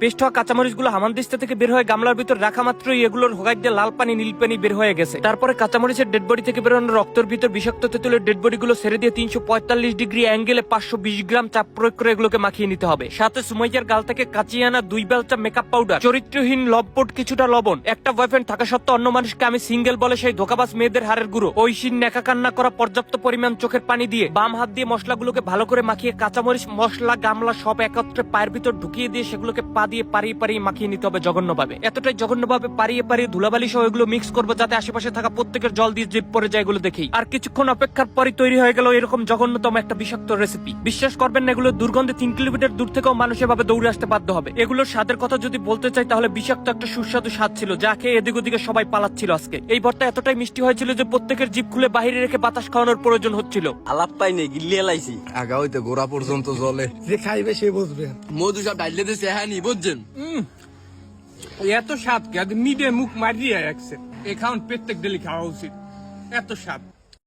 Paste হওয়া কাঁচামরিচগুলো হামানদিস্তা থেকে বের হয়ে গামলার ভিতর রাখা মাত্রই এগুলোর হোগাই দিয়ে লাল পানি নীল পানি বের হয়ে গেছে। তারপরে কাঁচামরিচের ডেড বডি থেকে বেরোনো রক্তের ভিতর বিষাক্ত তেঁতুলের ডেড বডি গুলো ছেড়ে দিয়ে 345 ডিগ্রি অ্যাঙ্গেলে 520 গ্রাম চাপ প্রয়োগ করে এগুলোকে মাখিয়ে নিতে হবে। সাথে সুমাইয়ার গাল থেকে কাঁচিয়ে আনা 2 বেলচা মেকআপ পাউডার, চরিত্রহীন লবপট কিছুটা লবণ, একটা বয়ফ্রেন্ড থাকা সত্ত্বেও অন্য মানুষকে আমি সিঙ্গেল বলে সেই ধোকাবাজ মেয়েদের হাড়ের গুঁড়ো, ঐশীর নেকা কান্না করা পর্যাপ্ত পরিমাণ চোখের পানি দিয়ে বাম হাত দিয়ে মশলাগুলোকে ভালো করে মাখিয়ে কাঁচামরিচ মশলা গামলা সব একত্রে পায়ের ভিতর ঢুকিয়ে দিয়ে সেগুলোকে পা দিয়ে পারিয়ে পারিয়ে মাখিয়ে নিতে হবে জঘন্যভাবে। এতটাই জঘন্যভাবে পারিয়ে পারিয়ে ধুলাবালি সহ এগুলো মিক্স করবো যাতে আশেপাশে থাকা প্রত্যেকের জল দিয়ে জিভ পড়ে যায় এগুলো দেখেই। আর কিছুক্ষণ অপেক্ষার পরই তৈরি হয়ে গেল এরকম জঘন্যতম একটা বিষাক্ত রেসিপি। বিশ্বাস করবেন না, এগুলো দুর্গন্ধে 3 কিলোমিটার দূর থেকেও মানুষ এভাবে দৌড়ে আসতে বাধ্য হবে। এগুলোর স্বাদের কথা যদি বলতে চাই তাহলে বিষাক্ত একটা সুস্বাদু স্বাদ ছিল, যা খেয়ে এদিক ওদিকে সবাই পালাচ্ছিল আজকে। এই ভর্তা এতটাই মিষ্টি হয়েছিল যে প্রত্যেকের জিভ খুলে বাইরে রেখে বাতাস খাওয়ানোর প্রয়োজন হচ্ছিল। আলাপ পাই নেই, গিল্লিয়ে লাইছি। আগা হইতে গোড়া পর্যন্ত জলে। যে খাইবে সে বুঝবে। মধু সব ডাইলে দিয়েছে, হ্যাঁ নি বুঝছেন। এত স্বাদ কে মিডে মুখ মারিয়ে রাখছে। এ খাওন প্রত্যেক ডেলি খাওয়া উচিত, এত স্বাদ।